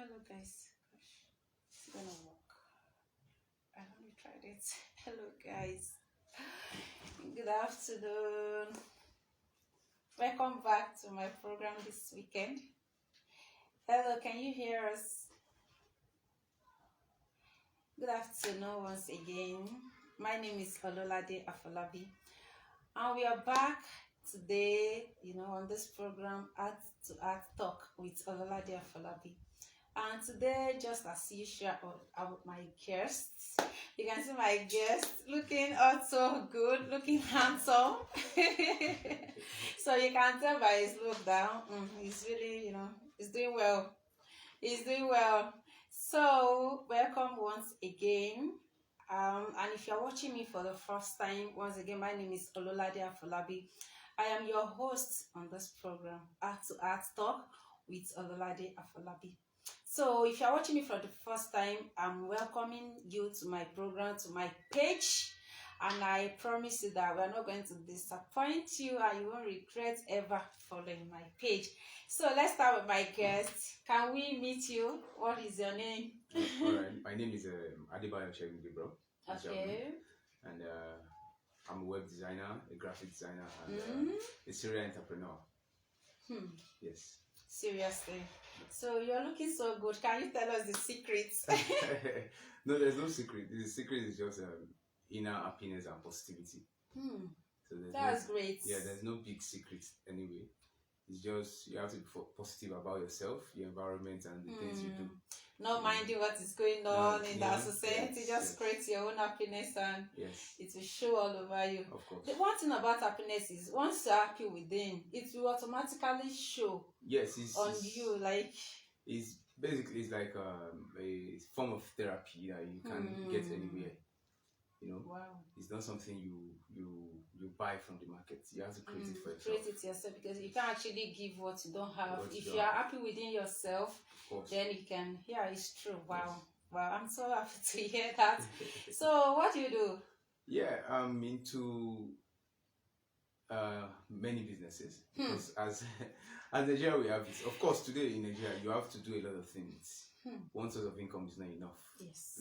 Hello guys. Gosh, it's gonna work. I only tried it. Hello guys. Good afternoon. Welcome back to my program this weekend. Hello, can you hear us? Good afternoon once again. My name is Ololade Afolabi, and we are back today, on this program, Art to Art Talk with Ololade Afolabi. And today, just as usual, my guests. You can see my guest looking also good, looking handsome. So you can tell by his look down, he's really, he's doing well. He's doing well. So welcome once again. And if you're watching me for the first time, once again, my name is Ololade Afolabi. I am your host on this program, Art to Art Talk with Ololade Afolabi. So if you're watching me for the first time, I'm welcoming you to my program, to my page. And I promise you that we're not going to disappoint you and you won't regret ever following my page. So let's start with my guest. Can we meet you? What is your name? All right, my name is Adebayo Chegubibro. Okay. And I'm a web designer, a graphic designer, and a serial entrepreneur. Yes. Seriously. So you're looking so good. Can you tell us the secrets? No, there's no secret. The secret is just inner happiness and positivity. So That's great. Yeah, there's no big secret anyway. It's just you have to be positive about yourself, your environment, and the things you do. Not minding what is going on in that society. Just create your own happiness and it will show all over you. Of course. The one thing about happiness is once you're happy within, it will automatically show on you. Like it's basically like a form of therapy that you can get anywhere. Wow. It's not something you buy from the market. You have to create it for yourself. Create it yourself because you can't actually give what you don't have. If you are happy within yourself, then you can. Yeah, it's true. Wow. Yes. Wow, I'm so happy to hear that. So what do you do? Yeah, I'm into many businesses. Because as Nigeria we have it. Of course, today in Nigeria you have to do a lot of things. One source of income is not enough. Yes.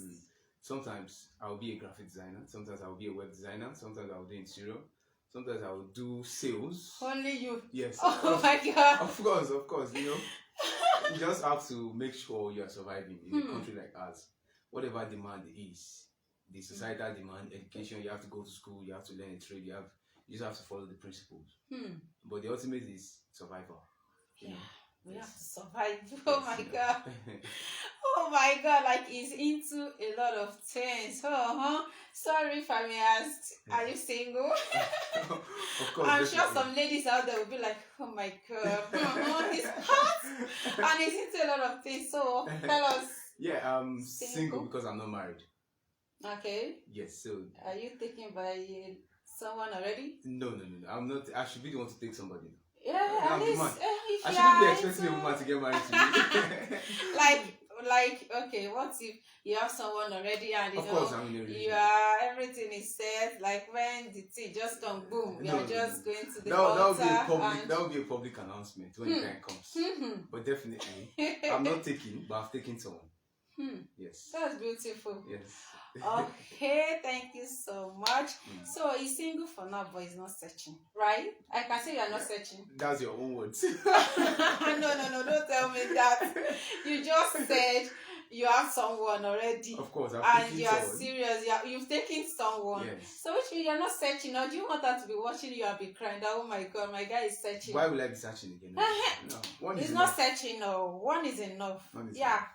Sometimes I'll be a graphic designer. Sometimes I'll be a web designer. Sometimes I'll do interior. Sometimes I'll do sales. Only you? Yes. Oh my God. Of course. You just have to make sure you are surviving in a country like ours. Whatever demand is, the societal demand, education, you have to go to school, you have to learn a trade, you just have to follow the principles. But the ultimate is survival. We have to survive. Oh my God. Oh my God, like he's into a lot of things. Sorry if I may ask, are you single? Of course. I'm sure some ladies out there will be like, oh my God, he's hot and he's into a lot of things. So tell us. Yeah, I'm single because I'm not married. Okay. Yes, so. Are you taken by someone already? No. I'm not. I should be the one to take somebody. Yeah, at least I shouldn't be expecting a woman to get married to me. like, okay, what if you have someone already and of course, I'm in a relationship. Everything is set, like when the tea just come boom, you're just going to the altar. That would be a public announcement when the time comes. But definitely, I'm not taking, but I've taken someone. Yes. That's beautiful. Yes. Okay, thank you so much. So he's single for now, but he's not searching, right? I can say you're not searching. That's your own words. No, don't tell me that. You just said you have someone already. Of course, and you are serious. You've taken someone. Yes. So which means you're not searching. Or do you want her to be watching you and be crying that, oh my God, my guy is searching? Why will I be searching again? No, one is not searching. No, one is enough.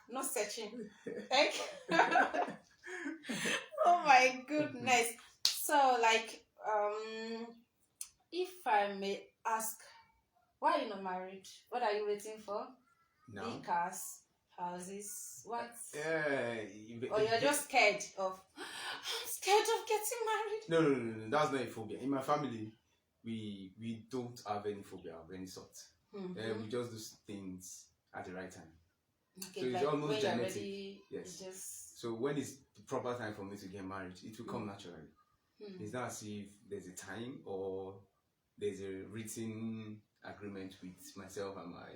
Not searching. Thank you. Oh my goodness. So if I may ask, why are you not married? What are you waiting for? No. Big cars, houses, what? Or you're just scared of I'm scared of getting married? No. That's not a phobia. In my family, we don't have any phobia of any sort. We just do things at the right time. Okay, so it's almost genetic. Ready, yes. So when it's the proper time for me to get married, it will come naturally. It's not as if there's a time or there's a written agreement with myself and my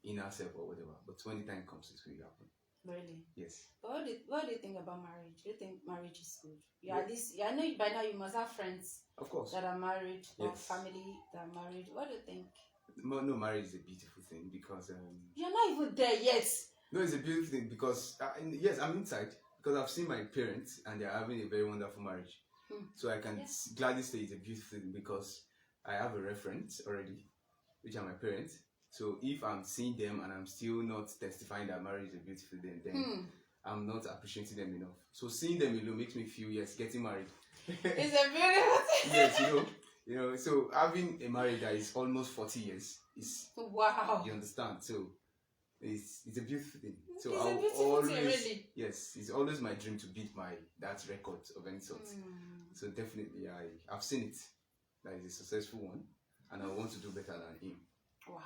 inner self or whatever. But when the time comes, it will happen. Really? Yes. But what do you think about marriage? Do you think marriage is good? You Yeah. at least, I know by now you must have friends Of course. that are married or Yes. family that are married. What do you think? No, marriage is a beautiful thing because You're not even there yet. no, it's a beautiful thing because yes, I'm inside because I've seen my parents and they're having a very wonderful marriage. So I can gladly say it's a beautiful thing because I have a reference already, which are my parents. So if I'm seeing them and I'm still not testifying that marriage is a beautiful thing, then I'm not appreciating them enough. So seeing them alone makes me feel yes, getting married. It's a beautiful thing. Yes, you know. So having a marriage that is almost 40 years is wow. You understand? So it's a beautiful thing. So it's I'll a beautiful always thing, really. yes, it's always my dream to beat that record of any sort. So definitely I've seen it. That is a successful one, and I want to do better than him. Wow,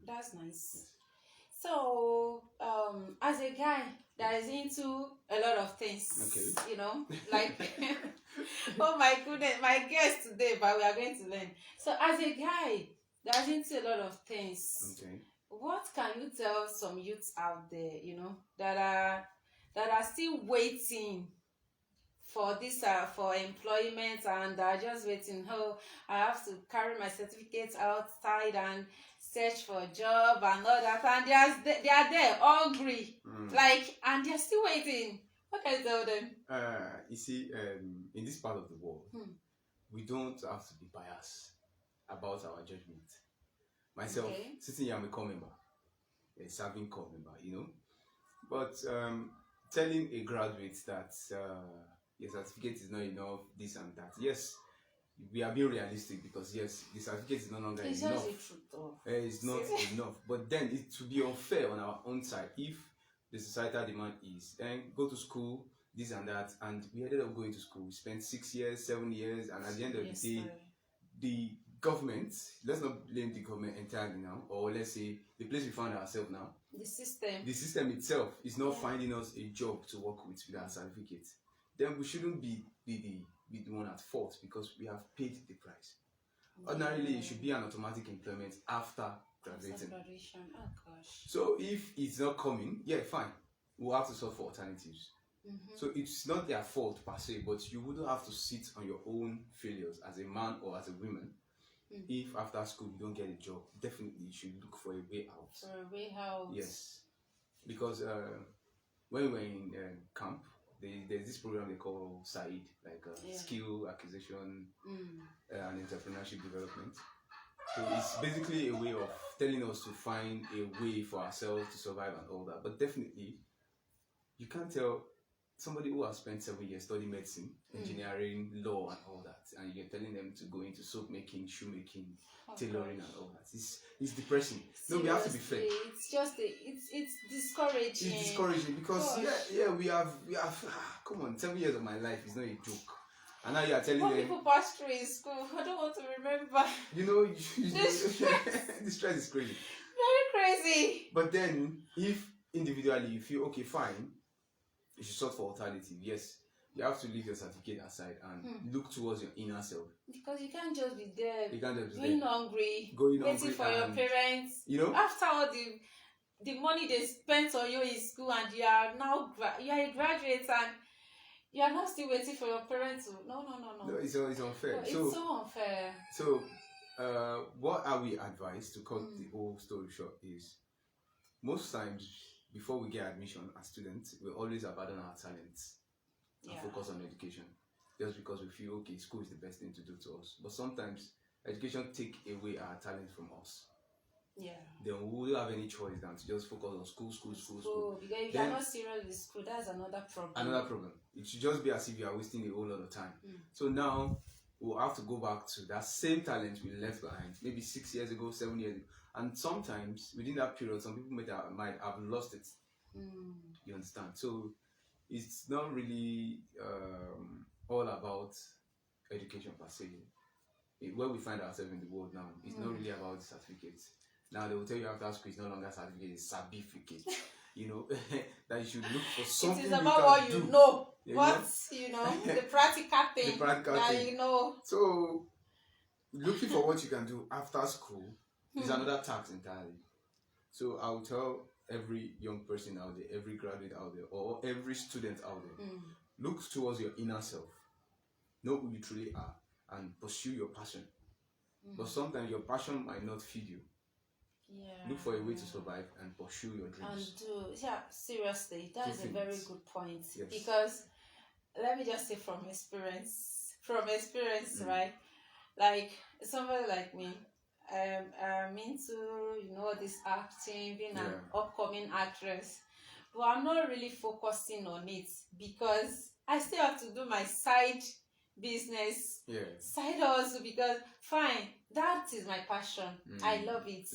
that's nice. Yes. So, as a guy that is into a lot of things, like, oh my goodness, my guest today, but we are going to learn. So, as a guy that is into a lot of things, what can you tell some youths out there, that are still waiting for this for employment and are just waiting? Oh, I have to carry my certificates outside and search for a job and all that, and they are there hungry, and they're still waiting. What can you tell them? You see, in this part of the world, we don't have to be biased about our judgment. Myself, sitting here, I'm a core member, a serving core member, but telling a graduate that your certificate is not enough, this and that. Yes, we are being realistic because yes, the certificate is no longer enough. Just the truth, though. It's not enough. But then it would be unfair on our own side if the societal demand is go to school, this and that, and we ended up going to school. We spent 6 years, 7 years, and at the end of the day, the government, let's not blame the government entirely now, or let's say the place we find ourselves now, the system itself is not finding us a job to work with our certificate. Then we shouldn't be the one at fault because we have paid the price. Ordinarily, it should be an automatic employment after graduating. Oh gosh. So if it's not coming, fine. We'll have to sort for alternatives. So it's not their fault per se, but you wouldn't have to sit on your own failures as a man or as a woman. If after school you don't get a job, definitely you should look for a way out. For a way out. Yes. Because when we were in camp, there's this program they call SAID, like skill acquisition and entrepreneurship development. So it's basically a way of telling us to find a way for ourselves to survive and all that. But definitely, you can't tell somebody who has spent 7 years studying medicine, engineering, law, and all that, and you're telling them to go into soap making, shoe making, tailoring, and all that. It's depressing. Seriously, no, we have to be fair. It's just it's discouraging. It's discouraging because we have come on, 7 years of my life is not a joke. And now you are telling them people pass through in school. I don't want to remember. The stress is crazy. Very crazy. But then, if individually you feel okay, fine, you should sort for alternative. Yes, you have to leave your certificate aside and look towards your inner self. Because you can't just be there. You can't just be going hungry, waiting for your parents. After all the money they spent on you in school, and you are a graduate, and you are now still waiting for your parents. No, it's unfair. It's so unfair. So, what are we advised to cut the whole story short is most times before we get admission as students, we always abandon our talents and focus on education, just because we feel okay, school is the best thing to do to us. But sometimes education take away our talent from us. Then we won't have any choice than to just focus on school. Because if you're not serious with school, that's another problem. It should just be as if you are wasting a whole lot of time. So now we'll have to go back to that same talent we left behind, maybe 6 years ago, 7 years ago. And sometimes within that period, some people might have lost it. You understand? So it's not really all about education per se. Where we find ourselves in the world now, it's not really about the certificates. Now they will tell you after school it's no longer certificate, it's certificate. That you should look for something. It is about what you know. The practical thing. So looking for what you can do after school is another task entirely. So I'll tell every young person out there, every graduate out there, or every student out there, look towards your inner self. Know who you truly are and pursue your passion. But sometimes your passion might not feed you. Yeah. Look for a way to survive and pursue your dreams. And yeah, seriously, that is a very good point. Yes. Because let me just say from experience, right? Like somebody like me, I'm into this acting, being an upcoming actress, but I'm not really focusing on it because I still have to do my side business, side hustle, because fine, that is my passion. I love it.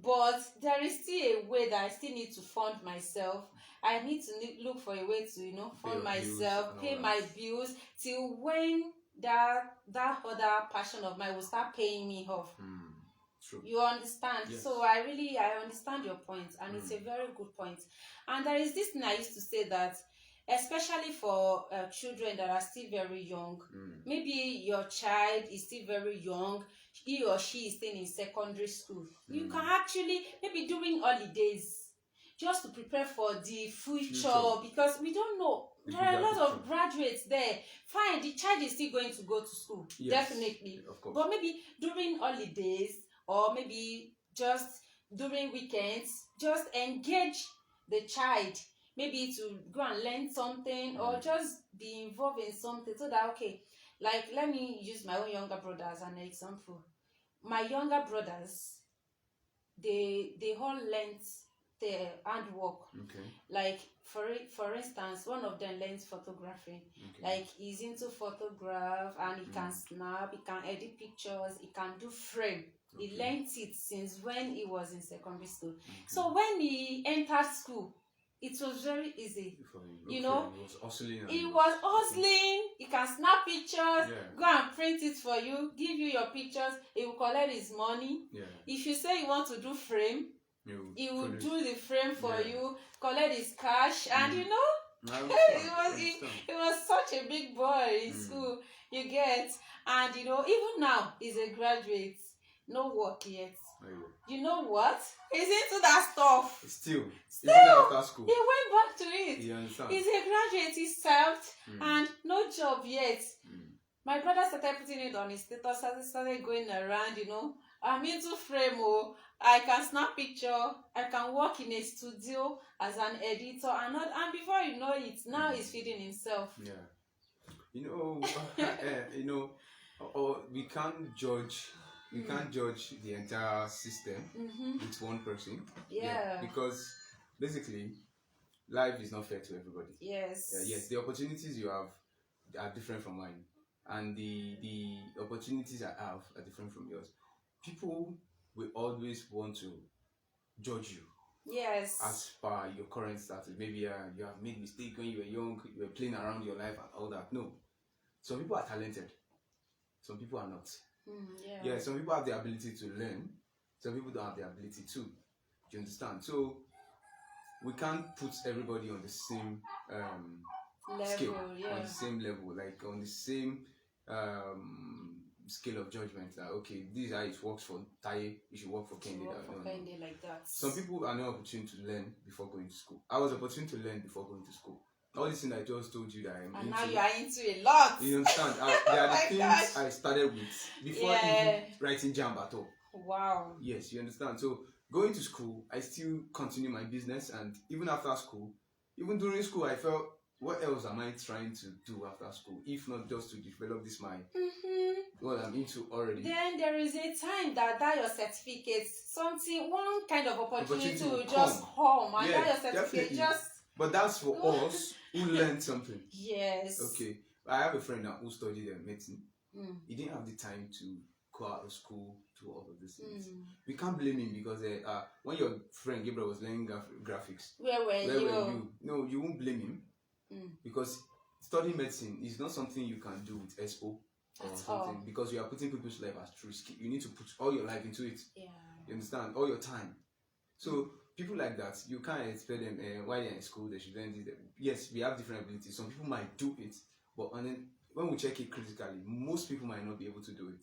But there is still a way that I still need to fund myself. I need to look for a way to fund myself, pay my bills till when that other passion of mine will start paying me off. True. You understand? Yes. So I understand your point, and it's a very good point. And there is this thing I used to say, that especially for children that are still very young, maybe your child is still very young, he or she is still in secondary school, you can actually, maybe during holidays, just to prepare for the future, because we don't know. There are a lot of graduates there. Fine, the child is still going to go to school, definitely. Of course. But maybe during holidays, or maybe just during weekends, just engage the child, maybe to go and learn something, or just be involved in something, so that, okay, like, let me use my own younger brother as an example. My younger brothers, they all learned the handwork. Like for instance, one of them learns photography. Like, he's into photograph, and he can snap, he can edit pictures, he can do frame. He learned it since when he was in secondary school. So when he entered school, it was very easy. He was hustling. He can snap pictures, go and print it for you, give you your pictures. He will collect his money. If you say you want to do frame, he will do the frame for you, collect his cash, and he was such a big boy in school, you get. And even now he's a graduate, no work yet. You know what? He's into that stuff. Still even after school, he went back to it. You understand? He's a graduate, he served, and no job yet. My brother started putting it on his status, started going around, I'm into frame, I can snap picture, I can work in a studio as an editor, and before you know it, now he's feeding himself. We can't judge. We can't judge the entire system with one person. Because basically, life is not fair to everybody. Yes. Yes, the opportunities you have are different from mine, and the opportunities I have are different from yours. People will always want to judge you. Yes. As per your current status, maybe you have made mistake when you were young, you were playing around your life and all that. No, some people are talented, some people are not. Some people have the ability to learn, some people don't have the ability to. Do you understand? So we can't put everybody on the same scale, on the same level, like on the same scale of judgment. That okay, this is how it works for Taye, you should work for Kendi. Like that. Some people are not opportune to learn before going to school. I was opportune to learn before going to school. All these things I just told you that I'm and into. And now you are into a lot. You understand? They are the things I started with before even writing JAMB at all. Wow. Yes, you understand? So going to school, I still continue my business, and even after school, even during school, I felt, what else am I trying to do after school, if not just to develop this mind? What I'm into already. Then there is a time that your certificates, one kind of opportunity will just come, and that your certificate just. But that's for us who learned something. Yes. Okay. I have a friend now who studied medicine. He didn't have the time to go out of school to all of these things. We can't blame him, because when your friend Gabriel was learning graphics, where were you? No, you won't blame him, because studying medicine is not something you can do with SO or something, because you are putting people's life at risk. You need to put all your life into it. You understand? All your time. So people like that, you can't expect them while they're in school they should learn this. Yes, we have different abilities. Some people might do it, but when we check it critically, most people might not be able to do it.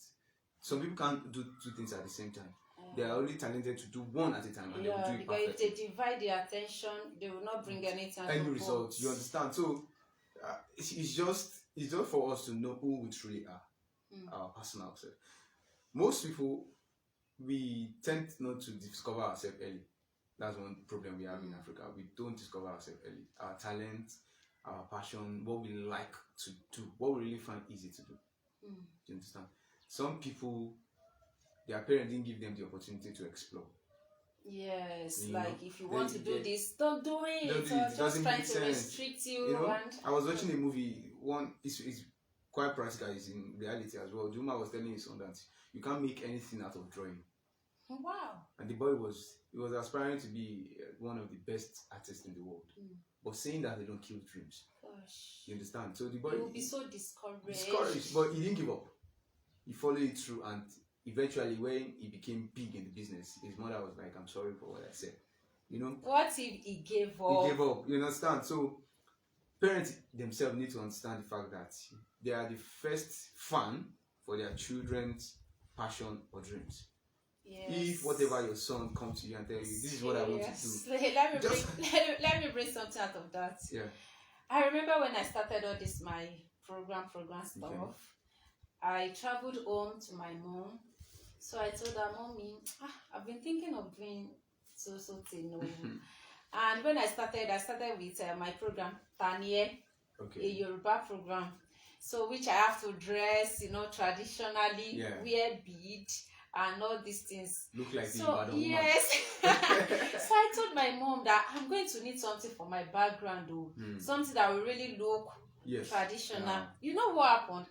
Some people can't do two things at the same time. They are only talented to do one at a time, and they will do it because if perfectly. they divide their attention, they will not bring anything. Any result, you understand? So it's just for us to know who we truly are, our personal self. Most people, we tend not to discover ourselves early. That's one problem we have in Africa. We don't discover ourselves early. Our talent, our passion, what we like to do, what we really find easy to do. Do you understand? Some people, their parents didn't give them the opportunity to explore. Yes, like if you want to do this, don't do it. Don't do it. Just trying to restrict you. I was watching a movie. One is quite practical. It's in reality as well. Juma was telling his son that you can't make anything out of drawing. Wow. And the boy was aspiring to be one of the best artists in the world. But saying that they don't kill dreams. Gosh. You understand? So the boy will be so discouraged. Discouraged, but he didn't give up. He followed it through, and eventually, when he became big in the business, his mother was like, "I'm sorry for what I said." What if he gave up? He gave up. You understand? So parents themselves need to understand the fact that they are the first fan for their children's passion or dreams. Yes. If whatever your son comes to you and tell you, "This is what I want to do," let me bring something out of that. Yeah. I remember when I started all this my program stuff. Okay. I traveled home to my mom. So I told her, "Mommy, I've been thinking of doing so thing." And when I started with my program, Tanye, a Yoruba program. So which I have to dress, traditionally, wear bead and all these things. Look like the Ibadan woman. Yes. So I told my mom that I'm going to need something for my background, something that will really look traditional. You know what happened?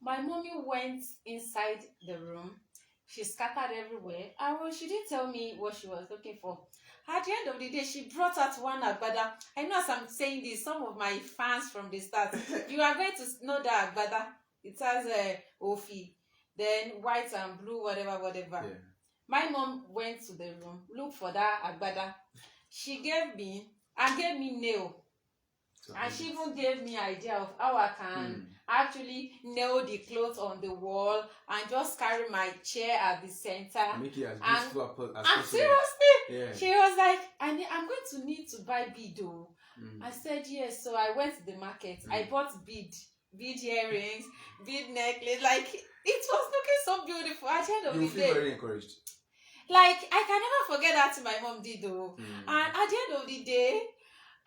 My mommy went inside the room. She scattered everywhere. And she didn't tell me what she was looking for. At the end of the day, she brought out one agbada. I know as I'm saying this, some of my fans from the start, you are going to know that agbada. It has Ofi, then white and blue, whatever. Yeah. My mom went to the room, looked for that agbada. She gave me nail. And she even gave me idea of how I can actually nail the clothes on the wall and just carry my chair at the center. Make it as beautiful as possible. And seriously, she was like, I'm going to need to buy bead though. I said yes. So I went to the market. I bought bead earrings, bead necklace. Like it was looking so beautiful. At the end of the day, you feel very encouraged. Like I can never forget that my mom did though. And at the end of the day,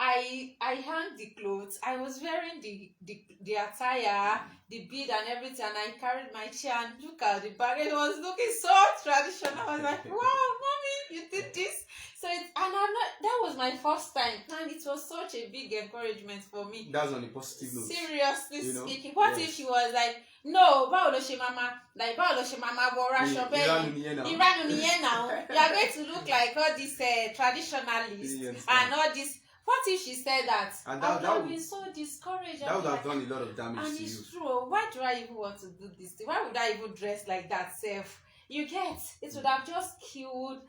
I hung the clothes. I was wearing the attire, the bead and everything, and I carried my chair and look at the bag. It was looking so traditional. I was like, "Wow, mommy, you did this!" So that was my first time, and it was such a big encouragement for me. That's on a positive note. Seriously speaking, what if she was like, "No, báwo ló ṣe mama, wọra ṣọbẹ ìranu nìyẹn now. You are going to look like all these traditionalists and all this." What if she said that? And I would have been so discouraged. That would have done a lot of damage to you. And it's true. Why do I even want to do this thing? Why would I even dress like that self? You get? It would have just killed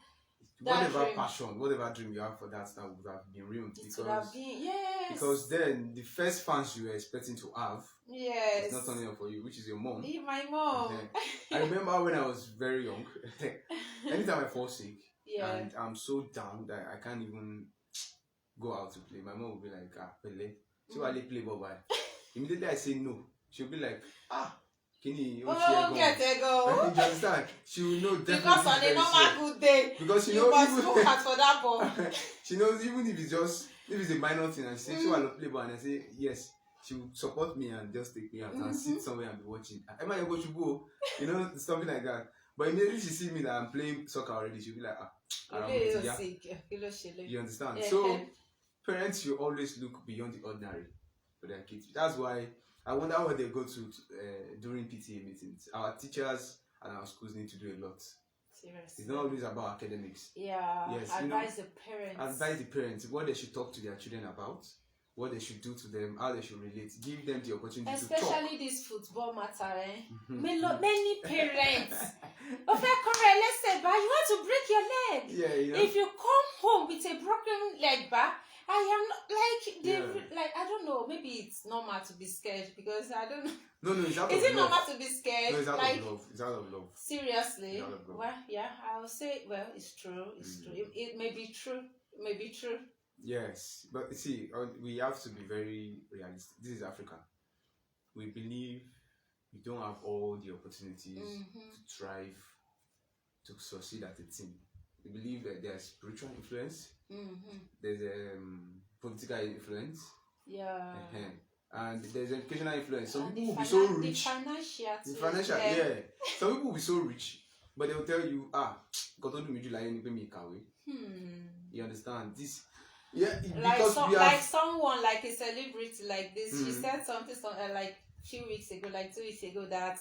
that whatever dream. Passion, whatever dream you have for that would have been ruined. It would have been, yes. Because then the first fans you were expecting to have is not turning up for you, which is your mom. My mom. I remember when I was very young, anytime I fall sick and I'm so down that I can't even go out to play, my mom will be like, Pele, she will play bye. Immediately I say no, she'll be like, can you get a go? You understand? She will know definitely. Because on a normal good day, because she knows even look at for that ball. She knows even if it's a minor thing and she says she will play ball and I say yes, she will support me and just take me out and sit somewhere and be watching. Am I able to go? Something like that. But immediately she see me that I'm playing soccer already, she'll be like, You understand? So parents should always look beyond the ordinary for their kids. That's why I wonder what they go to during PTA meetings. Our teachers and our schools need to do a lot. Seriously. It's not always about academics. Yeah. Yes. Advise the parents. Advise the parents what they should talk to their children about. what they should do to them, how they should relate, give them the opportunity to talk. Especially this football matter, eh? Many parents. Let's say, but you want to break your leg. Yeah, you know? If you come home with a broken leg, but I am not like they like I don't know. Maybe it's normal to be scared because I don't know. No, it's out Is of it love. normal to be scared? No, it's out like, of love. It's out of love. Seriously? It's out of love. Well, yeah, I will say. Well, it's true. It's true. It may be true. It may be true. Yes, but see, we have to be very realistic. This is Africa. We believe we don't have all the opportunities to thrive, to succeed at a team. We believe that there's spiritual influence, there's political influence, and there's educational influence. Some people will be so rich. The financial, yeah. Some people will be so rich, but they will tell you, God don't do me like me kawe. You understand this? Yeah, like someone like a celebrity like this, she said something like few weeks ago, like 2 weeks ago, that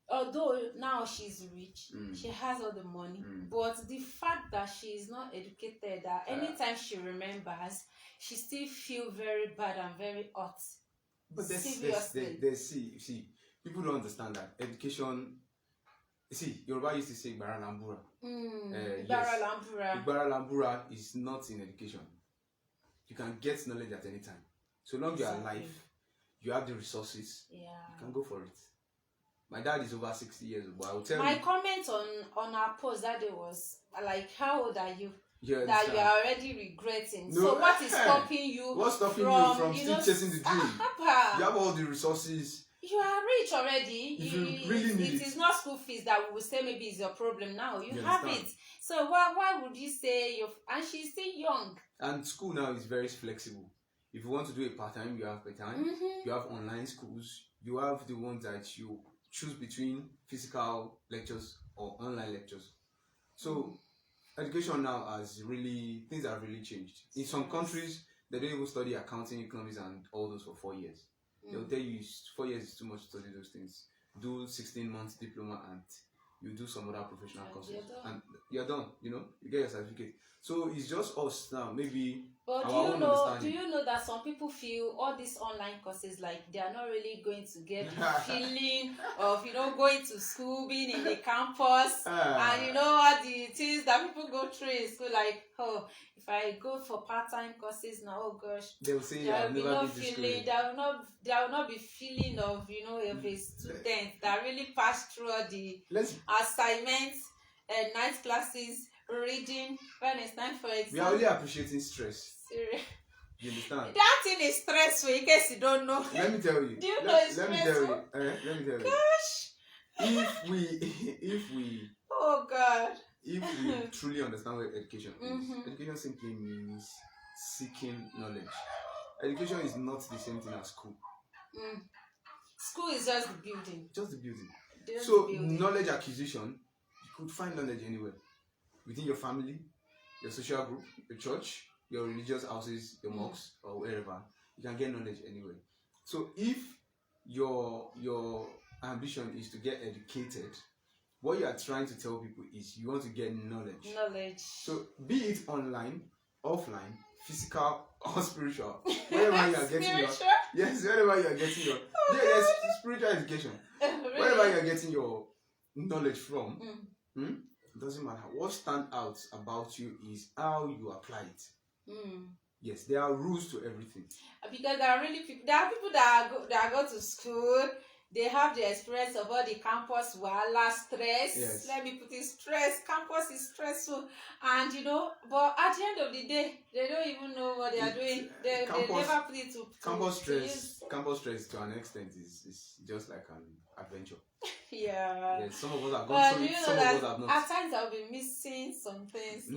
although now she's rich, she has all the money, but the fact that she is not educated, that anytime she remembers, she still feel very bad and very hot. But see, people don't understand that education. See, Yoruba used to say Igbara Lambura. Igbara Lambura is not in education. You can get knowledge at any time. So long you are alive, you have the resources, you can go for it. My dad is over 60 years old, but I will tell you. My comment on our post that day was like, how old are you? Yeah, that you are already regretting. No, so what is stopping you? What's stopping you from still chasing the dream? You have all the resources. You are rich already. If you really need it. It is not school fees that we will say maybe is your problem now. You have it. So why would you say and she's still young? And school now is very flexible. If you want to do a part-time, you have part-time. You have online schools. You have the ones that you choose between physical lectures or online lectures. So education now things have really changed. In some countries, they don't even study accounting, economics, and all those for 4 years. They'll tell you 4 years is too much to study those things. Do 16 months diploma and you do some other professional courses. And you're done, you get your certificate. So it's just us now, maybe. But do you know that some people feel all these online courses, like they are not really going to get the feeling of going to school, being in the campus, and all the things that people go through in school, like, if I go for part-time courses now, oh gosh, they'll say there will be no feeling, there will not be feeling of of a student that really passed through all the assignments and night classes, reading when it's time for exam. We are only appreciating stress. Serious. You understand? That thing is stressful, in case you don't know. Let me tell you. Do you know it's stressful? Let me tell you. Gosh. If we oh God. If we truly understand what education is, education simply means seeking knowledge. Education is not the same thing as school. School is just the building. Just the building. Knowledge acquisition, you could find knowledge anywhere. Within your family, your social group, your church, your religious houses, your mosques, or wherever, you can get knowledge anywhere. So if your ambition is to get educated, what you are trying to tell people is you want to get knowledge. So be it online, offline, physical, or spiritual, wherever you are getting wherever you are getting your spiritual education, really? Wherever you are getting your knowledge from. It doesn't matter. What stands out about you is how you apply it. Yes, there are rules to everything. Because there are people that go to school. They have the experience of all the campus stress. Yes. Let me put it, stress. Campus is stressful, and but at the end of the day, they don't even know what they are doing. They never put it to campus stress. Campus stress to an extent is just like an adventure. Yeah. Yes, some of us have gone through it. Some of us have not. At times I'll be missing some things.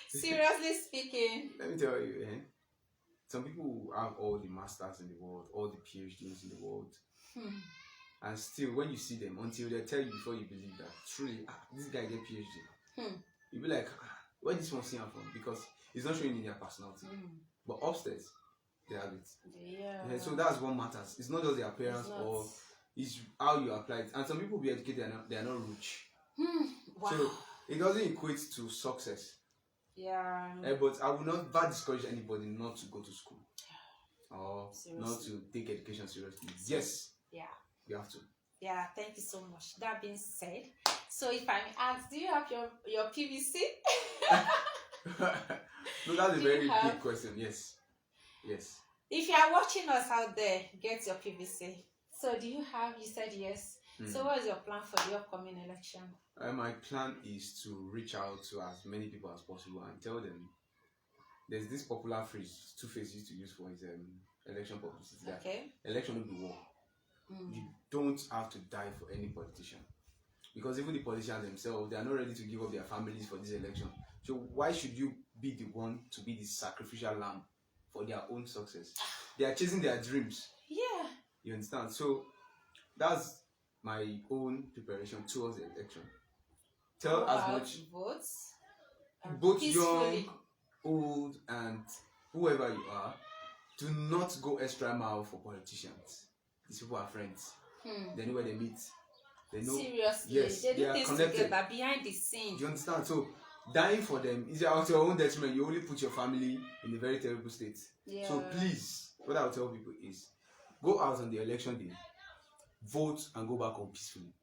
Seriously speaking. Let me tell you, some people have all the masters in the world, all the PhDs in the world, and still, when you see them, until they tell you before you believe that truly, this guy get PhD, you'll be like, where this one see him from? Because it's not showing in their personality. But upstairs, they have it. Yeah. So that's what matters. It's not just their appearance or it's how you apply it. And some people be educated, they are not rich. Wow. So it doesn't equate to success. Yeah. But I will not bad discourage anybody not to go to school or not Seriously. to take education seriously. Yes, Yeah. you have to. Yeah, thank you so much. That being said, so if I may ask, do you have your PVC? No, that's a Do very you have? big question. Yes. Yes. If you are watching us out there, get your PVC. So do you have? You said yes. So what is your plan for the upcoming election? My plan is to reach out to as many people as possible and tell them there's this popular phrase Two-Face used to use for his election publicity. That Okay. election will be war. You don't have to die for any politician, because even the politicians themselves, they are not ready to give up their families for this election. So why should you be the one to be the sacrificial lamb for their own success? They are chasing their dreams. Yeah. You understand? So that's my own preparation towards the election. Tell as much votes, both young, old, and whoever you are, do not go extra mile for politicians. These people are friends. They know where they meet. They know. Seriously, yes, they do are things connected together behind the scenes. Do you understand? So dying for them is at your own detriment. You only put your family in a very terrible state. Yeah. So please, what I will tell people is, go out on the election day, vote, and go back home peacefully.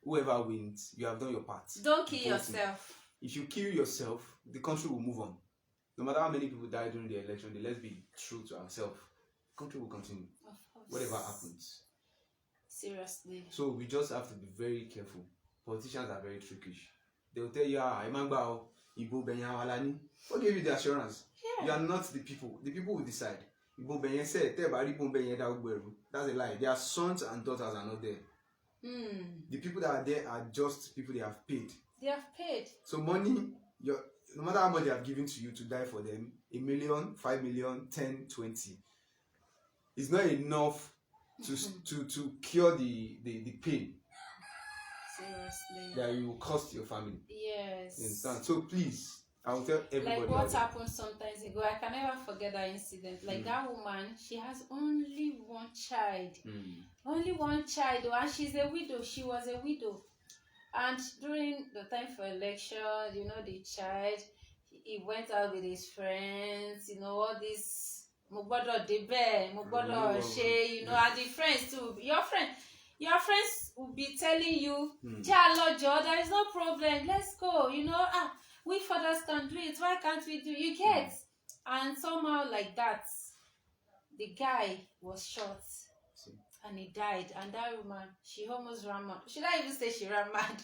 Whoever wins, you have done your part. Don't kill yourself. If you kill yourself, the country will move on. No matter how many people die during the election, let's be true to ourselves. The country will continue. Of course. Whatever happens. Seriously. So we just have to be very careful. Politicians are very trickish. They will tell you, what give you the assurance? Yeah. You are not the people. The people will decide. That's a lie. Their sons and daughters are not there. The people that are there are just people they have paid. They have paid. So money, no matter how much they have given to you to die for them, 1 million, 5 million, 10, 20, it's not enough to cure the pain. Seriously. That you will cost your family. Yes. You understand? So please, I will tell everybody. Like what happened sometimes ago, I can never forget that incident. Like that woman, she has only one child. Only one child, and she's a widow. She was a widow. And during the time for election, the child, he went out with his friends, all this Mubodo Debe, Mubodo She, and the friends too. Your friends will be telling you, there is no problem, let's go, we fathers can do it, why can't we do it? You get? And somehow like that, the guy was shot. And he died, and that woman, she almost ran mad. Should I even say she ran mad?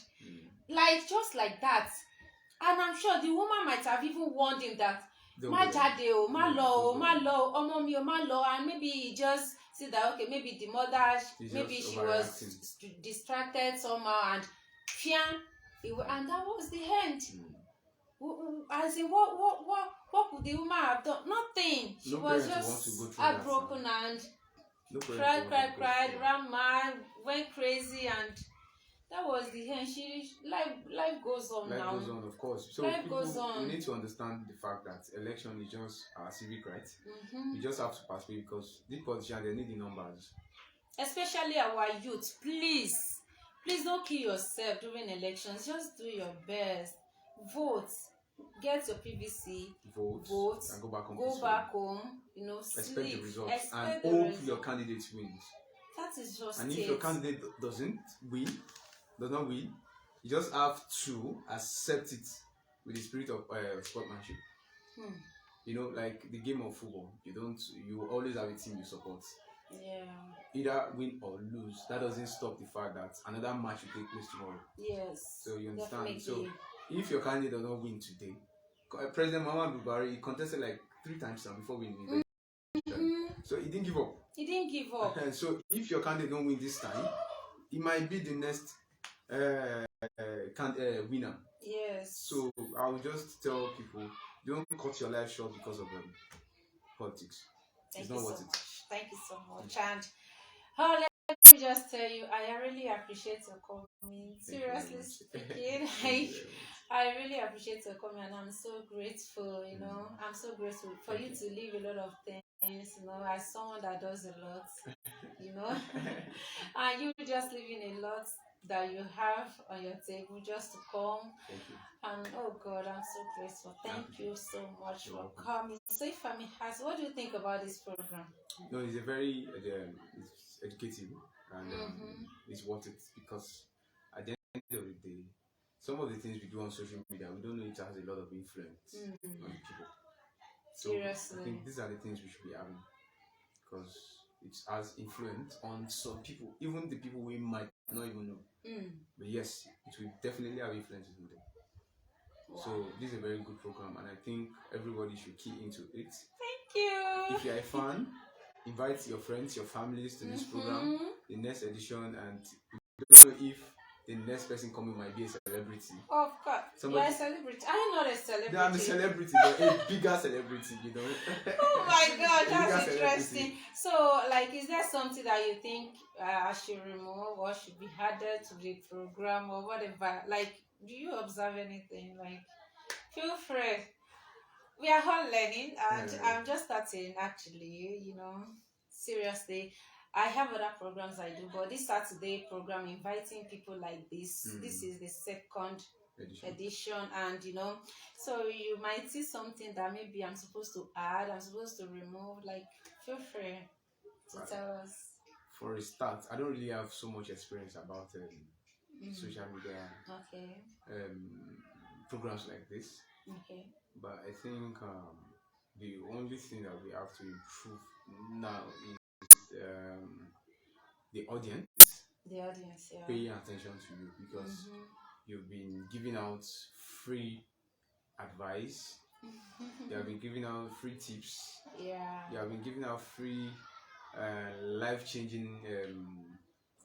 Like, just like that. And I'm sure the woman might have even warned him that, ma jade o, ma lo, omo mi o, ma lo, and maybe he just see that, okay, maybe the mother, maybe she was distracted somehow, and and that was the end. As in, what could the woman have done? Nothing. She was just heartbroken and cried, ran mad, went crazy, and that was the end. Life goes on now. Life goes on, of course. So life goes on. We need to understand the fact that election is just our civic right. You just have to participate, because these politicians, they need the numbers. Especially our youth. Please don't kill yourself during elections. Just do your best. Vote. Get your PVC. Vote. And go back home. Expect sleep. The results. And hope your candidate wins. That is just And if your candidate does not win, you just have to accept it with the spirit of sportsmanship. Like the game of football, you always have a team you support. Yeah. Either win or lose, that doesn't stop the fact that another match will take place tomorrow. Yes. So you understand. Definitely. So if your candidate does not win today, President Muhammadu Buhari, he contested like 3 times now before winning. So he didn't give up. So if your candidate don't win this time, he might be the next winner. Yes. So I will just tell people, don't cut your life short because of politics. It's not worth it. Thank you so much. And let me just tell you, I really appreciate your coming. Seriously speaking, I really appreciate your coming, and I'm so grateful. I'm so grateful for you to leave a lot of things. As someone that does a lot, and you just living a lot. that you have on your table just to come. Thank you. And oh God, I'm so grateful. Thank you so much You're for welcome. coming. So if I may ask, what do you think about this program? No, it's a very it's educative and Mm-hmm. it's worth it because at the end of the day, some of the things we do on social media, we don't know it has a lot of influence Mm-hmm. on the people. So I Seriously. think these are the things we should be having because it has influence on some people, even the people we might not even know. But yes, it will definitely have influences on them. Wow. So this is a very good program, and I think everybody should key into it. Thank you. If you're a fan, invite your friends, your families to this program, the next edition, and you don't know if the next person coming might be a celebrity. Of course. You're a celebrity. I'm not a celebrity. No, I'm a celebrity, but a bigger celebrity, you know. Oh my God, that's Celebrity. interesting. So, like, is there something that you think I should remove or should be added to the program or whatever? Like, do you observe anything? Like, feel free. We are all learning, and I'm just starting actually, seriously. I have other programs I do, but this Saturday program inviting people like this is the second edition, and so you might see something that maybe I'm supposed to add, I'm supposed to remove. Like, feel free to tell us. For a start, I don't really have so much experience about social media programs like this. Okay. But I think the only thing that we have to improve now is the audience. The audience, yeah. Paying attention to you because you've been giving out free advice. You have been giving out free tips. Yeah. You have been giving out free life-changing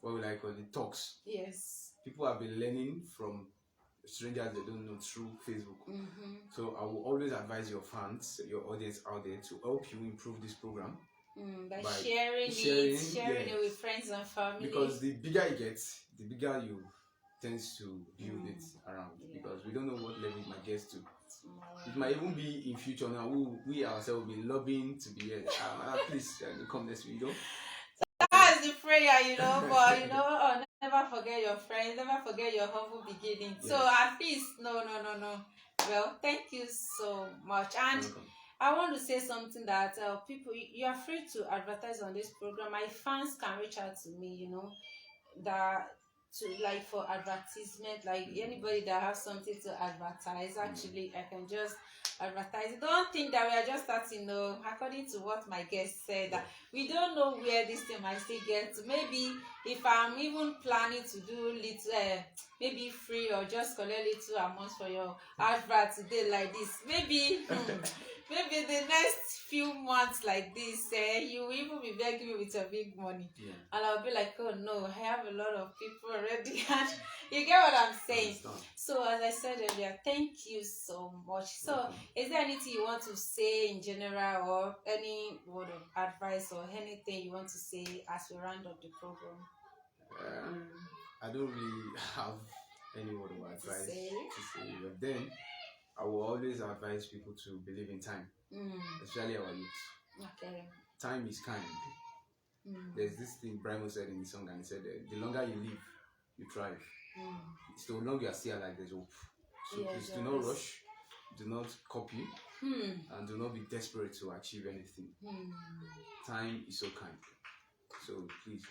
what would I call it, talks. Yes. People have been learning from strangers they don't know through Facebook. So I will always advise your fans, your audience out there, to help you improve this program by sharing it with friends and family. Because the bigger it gets, the bigger you tends to build it around. Because we don't know what level it might get to. It might even be in future now. We ourselves will be lobbying to be here. Please come next week, That's the prayer, but never forget your friends, never forget your humble beginning. Yes. So at least, no. Well, thank you so much. And I want to say something that people, you are free to advertise on this program. My fans can reach out to me, for advertisement, like anybody that has something to advertise. Actually, I can just advertise. Don't think that we are just starting. No, according to what my guest said, that we don't know where this thing might still get to. Maybe if I'm even planning to do little, maybe free or just collect little amounts for your advert today like this, maybe maybe the next few months like this, you will even be begging me with your big money. And I'll be like, oh no, I have a lot of people already. And you get what I'm saying? So as I said earlier, thank you so much. So is there anything you want to say in general, or any word of advice or anything you want to say as we round up the program? I don't really have any word of advice to say, but then I will always advise people to believe in time, especially our youth. Okay. Time is kind. There's this thing Brimo said in the song, and he said, the longer you live, you thrive. So long you are still alive, there's hope. So please do not rush, do not copy, and do not be desperate to achieve anything. Time is so kind. So please.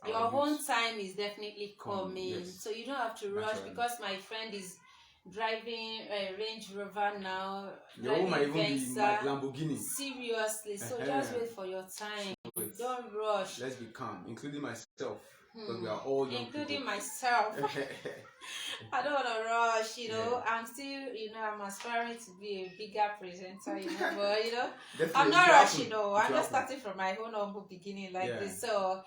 Your own time is definitely coming. Yes. So you don't have to rush. Because my friend is driving a Range Rover now. Your own might even be my Lamborghini. Seriously. So just wait for your time. Don't rush. Let's be calm, including myself. Because we are all young including people. Myself. I don't want to rush, I'm still, I'm aspiring to be a bigger presenter, but, I'm not rushing, I'm just starting from my own humble beginning like this. So,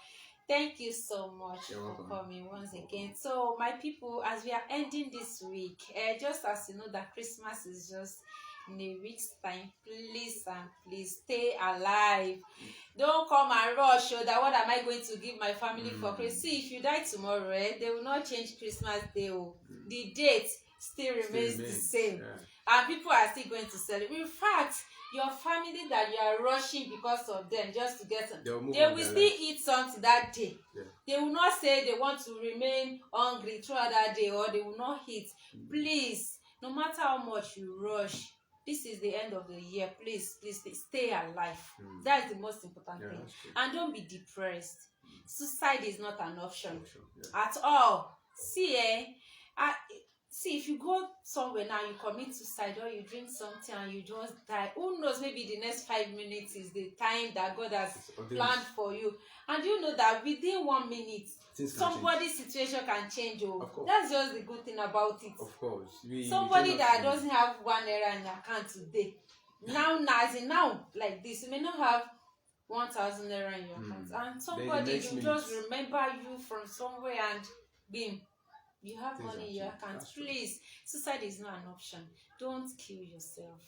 thank you so much for coming once again. So, my people, as we are ending this week, just as you know that Christmas is just in a week's time, please and please stay alive. Don't come and rush. That what am I going to give my family for Christmas? See, if you die tomorrow, they will not change Christmas Day. The date still remains the same. and people are still going to celebrate. In fact, your family that you are rushing because of them just to get some, they will still eat something that day. Yeah. They will not say they want to remain hungry throughout that day, or they will not eat. Please, no matter how much you rush, this is the end of the year. Please stay alive. That is the most important thing. And don't be depressed. Suicide is not an option at all. See, if you go somewhere now, you commit suicide, or you drink something and you just die, who knows, maybe the next 5 minutes is the time that God has planned for you. And you know that within 1 minute, somebody's situation can change. That's just the good thing about it. Of course. Somebody that doesn't have 1 naira in account today, now like this, you may not have 1,000 naira in your account, and somebody will just remember you from somewhere, and boom, you have money in your account. Please, suicide is not an option. Don't kill yourself.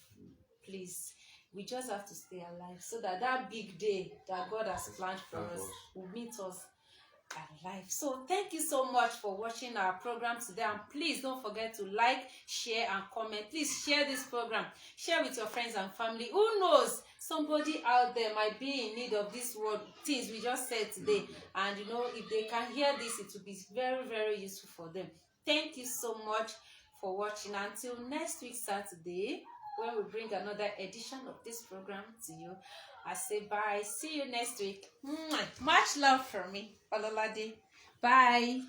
Please, we just have to stay alive so that big day that God has planned for us will meet us alive. So thank you so much for watching our program today, and please don't forget to like, share and comment. Please share this program, share with your friends and family. Who knows, somebody out there might be in need of these things we just said today, and if they can hear this, it will be very, very useful for them. Thank you so much for watching. Until next week Saturday, when we bring another edition of this program to you, I say bye. See you next week. Much love from me, Ololade. Bye.